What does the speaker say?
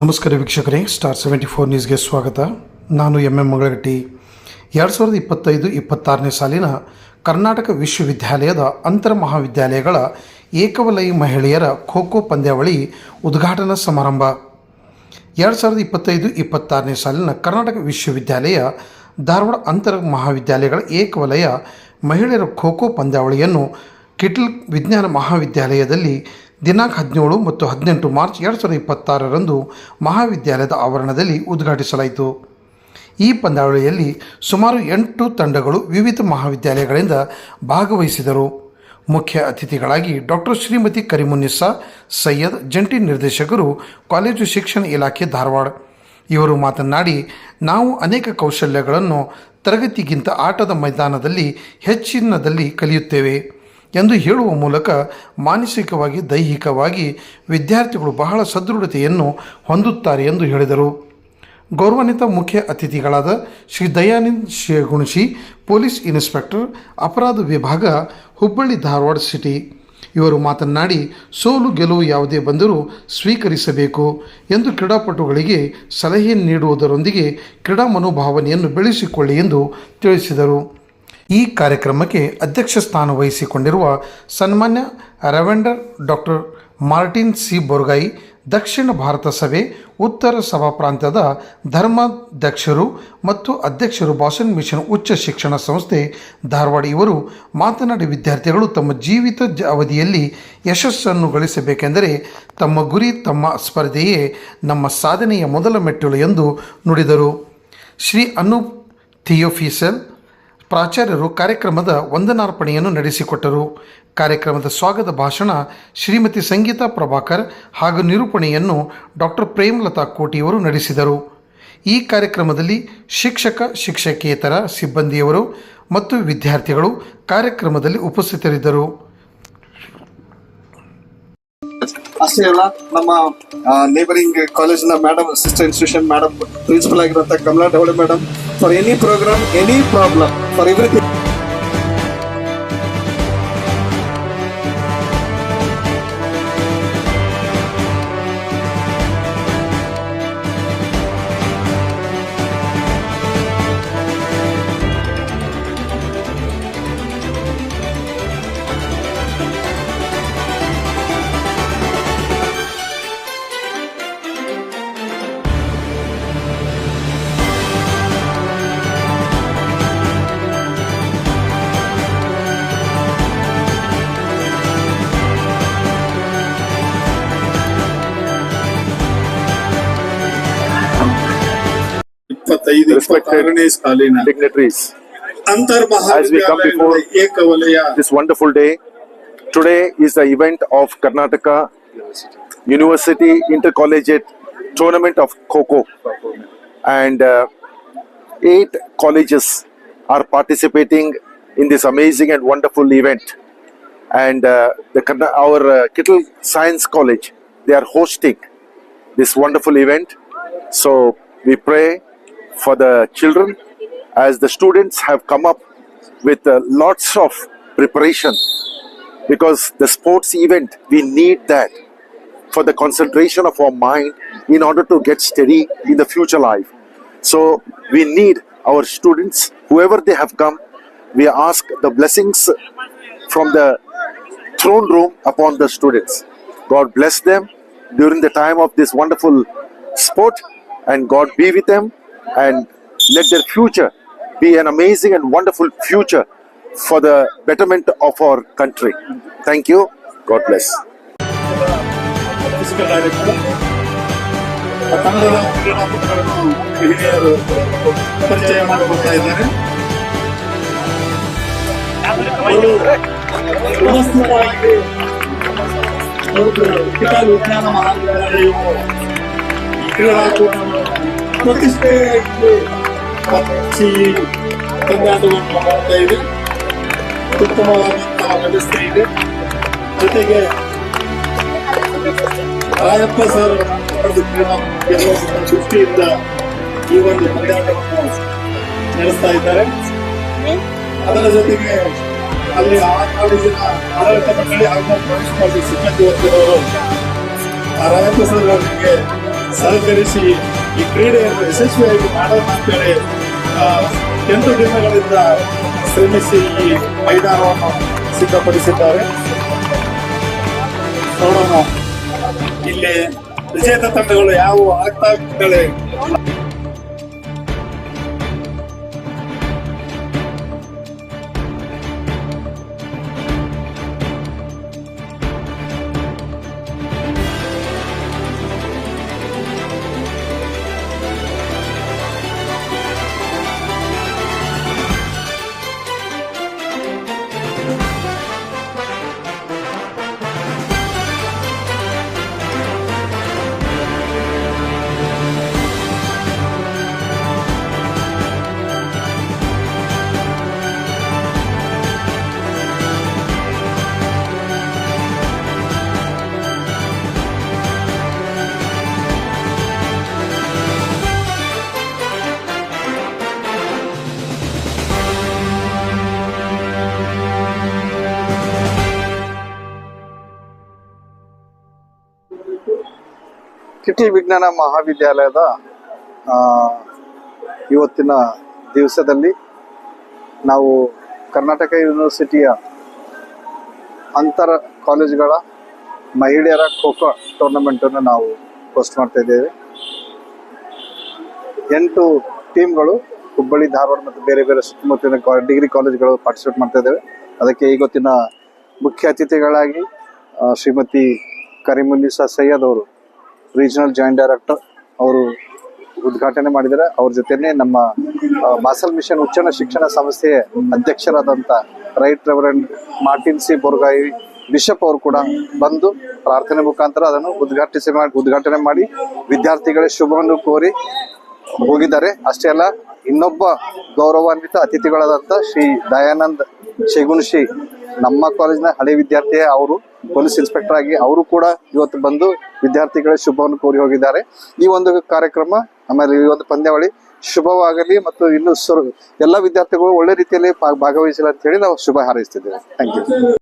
ನಮಸ್ಕಾರ ವೀಕ್ಷಕರೇ, ಸ್ಟಾರ್ 74 ನ್ಯೂಸ್ಗೆ ಸ್ವಾಗತ. ನಾನು ಮಂಗಳಗಟ್ಟಿ. 2025-26ನೇ ಸಾಲಿನ ಕರ್ನಾಟಕ ವಿಶ್ವವಿದ್ಯಾಲಯದ ಅಂತರ ಮಹಾವಿದ್ಯಾಲಯಗಳ ಏಕವಲಯ ಮಹಿಳೆಯರ ಖೋ ಖೋ ಪಂದ್ಯಾವಳಿ ಉದ್ಘಾಟನಾ ಸಮಾರಂಭ. 2025-26ನೇ ಸಾಲಿನ ಕರ್ನಾಟಕ ವಿಶ್ವವಿದ್ಯಾಲಯ ಧಾರವಾಡ ಅಂತರ ಮಹಾವಿದ್ಯಾಲಯಗಳ ಏಕವಲಯ ಮಹಿಳೆಯರ ಖೋ ಖೋ ಪಂದ್ಯಾವಳಿಯನ್ನು ಕಿಟಲ್ ವಿಜ್ಞಾನ ಮಹಾವಿದ್ಯಾಲಯದಲ್ಲಿ ದಿನಾಂಕ 17 ಮತ್ತು 18 ಮಾರ್ಚ್ 2026ರಂದು ಮಹಾವಿದ್ಯಾಲಯದ ಆವರಣದಲ್ಲಿ ಉದ್ಘಾಟಿಸಲಾಯಿತು. ಈ ಪಂದ್ಯಾವಳಿಯಲ್ಲಿ ಸುಮಾರು 8 ತಂಡಗಳು ವಿವಿಧ ಮಹಾವಿದ್ಯಾಲಯಗಳಿಂದ ಭಾಗವಹಿಸಿದರು. ಮುಖ್ಯ ಅತಿಥಿಗಳಾಗಿ ಡಾಕ್ಟರ್ ಶ್ರೀಮತಿ ಕರಿಮುನ್ನಿಸಾ ಸೈಯದ್, ಜಂಟಿ ನಿರ್ದೇಶಕರು, ಕಾಲೇಜು ಶಿಕ್ಷಣ ಇಲಾಖೆ ಧಾರವಾಡ, ಇವರು ಮಾತನಾಡಿ, ನಾವು ಅನೇಕ ಕೌಶಲ್ಯಗಳನ್ನು ತರಗತಿಗಿಂತ ಆಟದ ಮೈದಾನದಲ್ಲಿ ಹೆಚ್ಚಿನದಲ್ಲಿ ಕಲಿಯುತ್ತೇವೆ ಎಂದು ಹೇಳುವ ಮೂಲಕ ಮಾನಸಿಕವಾಗಿ, ದೈಹಿಕವಾಗಿ ವಿದ್ಯಾರ್ಥಿಗಳು ಬಹಳ ಸದೃಢತೆಯನ್ನು ಹೊಂದುತ್ತಾರೆ ಎಂದು ಹೇಳಿದರು. ಗೌರವಾನ್ವಿತ ಮುಖ್ಯ ಅತಿಥಿಗಳಾದ ಶ್ರೀ ದಯಾನಂದ್ ಗುಣಶಿ, ಪೊಲೀಸ್ ಇನ್ಸ್ಪೆಕ್ಟರ್, ಅಪರಾಧ ವಿಭಾಗ, ಹುಬ್ಬಳ್ಳಿ ಧಾರವಾಡ ಸಿಟಿ, ಇವರು ಮಾತನಾಡಿ, ಸೋಲು ಗೆಲುವು ಯಾವುದೇ ಬಂದರೂ ಸ್ವೀಕರಿಸಬೇಕು ಎಂದು ಕ್ರೀಡಾಪಟುಗಳಿಗೆ ಸಲಹೆ ನೀಡುವುದರೊಂದಿಗೆ ಕ್ರೀಡಾ ಮನೋಭಾವನೆಯನ್ನು ಬೆಳೆಸಿಕೊಳ್ಳಿ ಎಂದು ತಿಳಿಸಿದರು. ಈ ಕಾರ್ಯಕ್ರಮಕ್ಕೆ ಅಧ್ಯಕ್ಷ ಸ್ಥಾನ ವಹಿಸಿಕೊಂಡಿರುವ ಸನ್ಮಾನ್ಯ ರೆವೆಂಡರ್ ಡಾಕ್ಟರ್ ಮಾರ್ಟಿನ್ ಸಿ ಬೋರ್ಗಾಯಿ, ದಕ್ಷಿಣ ಭಾರತ ಸಭೆ ಉತ್ತರ ಸಭಾ ಪ್ರಾಂತ್ಯದ ಧರ್ಮಾಧ್ಯಕ್ಷರು ಮತ್ತು ಅಧ್ಯಕ್ಷರು, ಬಾಸನ್ ಮಿಷನ್ ಉಚ್ಚ ಶಿಕ್ಷಣ ಸಂಸ್ಥೆ ಧಾರವಾಡ, ಇವರು ಮಾತನಾಡಿ, ವಿದ್ಯಾರ್ಥಿಗಳು ತಮ್ಮ ಜೀವಿತ ಅವಧಿಯಲ್ಲಿ ಯಶಸ್ಸನ್ನು ಗಳಿಸಬೇಕೆಂದರೆ ತಮ್ಮ ಗುರಿ, ತಮ್ಮ ಸ್ಪರ್ಧೆಯೇ ನಮ್ಮ ಸಾಧನೆಯ ಮೊದಲ ಮೆಟ್ಟಿಲು ಎಂದು ನುಡಿದರು. ಶ್ರೀ ಅನೂಪ್ ಥಿಯೋಫಿಸಲ್ ಪ್ರಾಚಾರ್ಯರು ಕಾರ್ಯಕ್ರಮದ ವಂದನಾರ್ಪಣೆಯನ್ನು ನಡೆಸಿಕೊಟ್ಟರು. ಕಾರ್ಯಕ್ರಮದ ಸ್ವಾಗತ ಭಾಷಣ ಶ್ರೀಮತಿ ಸಂಗೀತಾ ಪ್ರಭಾಕರ್ ಹಾಗೂ ನಿರೂಪಣೆಯನ್ನು ಡಾಕ್ಟರ್ ಪ್ರೇಮಲತಾ ಕೋಟಿಯವರು ನಡೆಸಿದರು. ಈ ಕಾರ್ಯಕ್ರಮದಲ್ಲಿ ಶಿಕ್ಷಕ, ಶಿಕ್ಷಕೇತರ ಸಿಬ್ಬಂದಿಯವರು ಮತ್ತು ವಿದ್ಯಾರ್ಥಿಗಳು ಕಾರ್ಯಕ್ರಮದಲ್ಲಿ ಉಪಸ್ಥಿತರಿದ್ದರು. ಅಷ್ಟೇ ಅಲ್ಲ, ನಮ್ಮ ನೇಬರಿಂಗ್ ಕಾಲೇಜಿನ madam, sister institution madam, principal ಆಗಿರುವಂತ Kamala Dhavale madam, for any programme, any problem, for everything. Respected dignitaries, as we come before this wonderful day, today is the event of Karnataka University Intercollegiate Tournament of Kho-Kho, and 8 colleges are participating in this amazing and wonderful event. And our Kittle Science College, they are hosting this wonderful event. So we pray for the children, as the students have come up with lots of preparation, because the sports event, we need that for the concentration of our mind in order to get steady in the future life. So we need our students, whoever they have come, we ask the blessings from the throne room upon the students. God bless them during the time of this wonderful sport, and God be with them, and let their future be an amazing and wonderful future for the betterment of our country. Thank you. God bless. ಪರಿಚಯ ಮಾಡಿಕೊಡ್ತಾ ಇದ್ದಾರೆ. Kittel ವಿಜ್ಞಾನ ಮಹಾವಿದ್ಯಾಲಯವು ಕ್ರೀಡಾಕೂಟವನ್ನು ಪ್ರತಿಷ್ಠೆ ತಂದಾಟವನ್ನು ಮಾಡ್ತಾ ಇದೆ. ಉತ್ತಮವಾದಂತಹ ವ್ಯವಸ್ಥೆ ಇದೆ. ಜೊತೆಗೆ ರಾಯಪ್ಪ ಸರ್ ಕ್ರೀಡಾ ದೃಷ್ಟಿಯಿಂದ ಈ ಒಂದು ತಂದಾಟವನ್ನು ನಡೆಸ್ತಾ ಇದ್ದಾರೆ. ಅದರ ಜೊತೆಗೆ ಅಲ್ಲಿ ಆ ಕಾಲೇಜಿನ ಆಡಳಿತ ಮಂಡಳಿ ಹಾಗೂ ಪ್ರಿನ್ಸಿಪಾಲ್ ಸಿಬ್ಬಂದಿ ವರ್ಗದವರು ರಾಯಪ್ಪ ಸರ್ ಅವರಿಗೆ ಸಹಕರಿಸಿ ಈ ಕ್ರೀಡೆಯನ್ನು ಯಶಸ್ವಿಯಾಗಿ ಮಾಡೋಣ ಅಂತೇಳಿ 8 ದಿನಗಳಿಂದ ಶ್ರಮಿಸಿ ಈ ಮೈದಾನವನ್ನು ಸಿದ್ಧಪಡಿಸಿದ್ದಾರೆ. ನೋಡೋಣ ಇಲ್ಲಿ ವಿಜೇತ ತಂಡಗಳು ಯಾವುವು ಆಗ್ತಾ ಇದ್ದಾಳೆ. ಕಿಟಲ್ ವಿಜ್ಞಾನ ಮಹಾವಿದ್ಯಾಲಯದ ಇವತ್ತಿನ ದಿವಸದಲ್ಲಿ ನಾವು ಕರ್ನಾಟಕ ಯೂನಿವರ್ಸಿಟಿಯ ಅಂತರ ಕಾಲೇಜುಗಳ ಮಹಿಳೆಯರ ಖೋಖೋ ಟೂರ್ನಮೆಂಟನ್ನು ನಾವು ಹೋಸ್ಟ್ ಮಾಡ್ತಾ ಇದ್ದೇವೆ. 8 ಟೀಮ್ಗಳು ಹುಬ್ಬಳ್ಳಿ, ಧಾರವಾಡ ಮತ್ತು ಬೇರೆ ಬೇರೆ ಸುತ್ತಮುತ್ತಲಿನ ಡಿಗ್ರಿ ಕಾಲೇಜುಗಳು ಪಾರ್ಟಿಸಿಪೇಟ್ ಮಾಡ್ತಾ ಇದ್ದೇವೆ. ಅದಕ್ಕೆ ಇವತ್ತಿನ ಮುಖ್ಯ ಅತಿಥಿಗಳಾಗಿ ಶ್ರೀಮತಿ ಕರೀಮುನ್ನಿಸಾ ಸೈಯದ್ ಅವರು, ರೀಜನಲ್ ಜಾಯಿಂಟ್ ಡೈರೆಕ್ಟರ್, ಅವರು ಉದ್ಘಾಟನೆ ಮಾಡಿದ್ದಾರೆ. ಅವ್ರ ಜೊತೆನೆ ನಮ್ಮ ಮಾಸಲ್ ಮಿಷನ್ ಉಚ್ಚನ ಶಿಕ್ಷಣ ಸಂಸ್ಥೆಯ ಅಧ್ಯಕ್ಷರಾದಂಥ right reverend Martin C Borgai bishop ಅವರು ಕೂಡ ಬಂದು ಪ್ರಾರ್ಥನೆ ಮುಖಾಂತರ ಅದನ್ನು ಉದ್ಘಾಟನೆ ಮಾಡಿ ವಿದ್ಯಾರ್ಥಿಗಳಿಗೆ ಶುಭವನ್ನು ಕೋರಿ ಹೋಗಿದ್ದಾರೆ. ಅಷ್ಟೇ ಅಲ್ಲ, ಇನ್ನೊಬ್ಬ ಗೌರವಾನ್ವಿತ ಅತಿಥಿಗಳಾದಂಥ ಶ್ರೀ ದಯಾನಂದ್ ಶೇಗುಣಶಿ, ನಮ್ಮ ಕಾಲೇಜಿನ ಹಳೆ ವಿದ್ಯಾರ್ಥಿಯೇ, ಅವರು ಪೊಲೀಸ್ ಇನ್ಸ್ಪೆಕ್ಟರ್ ಆಗಿ ಅವರು ಕೂಡ ಇವತ್ತು ಬಂದು ವಿದ್ಯಾರ್ಥಿಗಳಿಗೆ ಶುಭವನ್ನು ಕೋರಿ ಹೋಗಿದ್ದಾರೆ. ಈ ಒಂದು ಕಾರ್ಯಕ್ರಮ, ಆಮೇಲೆ ಈ ಒಂದು ಪಂದ್ಯಾವಳಿ ಶುಭವಾಗಲಿ ಮತ್ತು ಇನ್ನು ಎಲ್ಲ ವಿದ್ಯಾರ್ಥಿಗಳು ಒಳ್ಳೆ ರೀತಿಯಲ್ಲಿ ಭಾಗವಹಿಸಲಿ ಅಂತ ಹೇಳಿ ನಾವು ಶುಭ ಹಾರೈಸ್ತಿದ್ದೇವೆ. Thank you.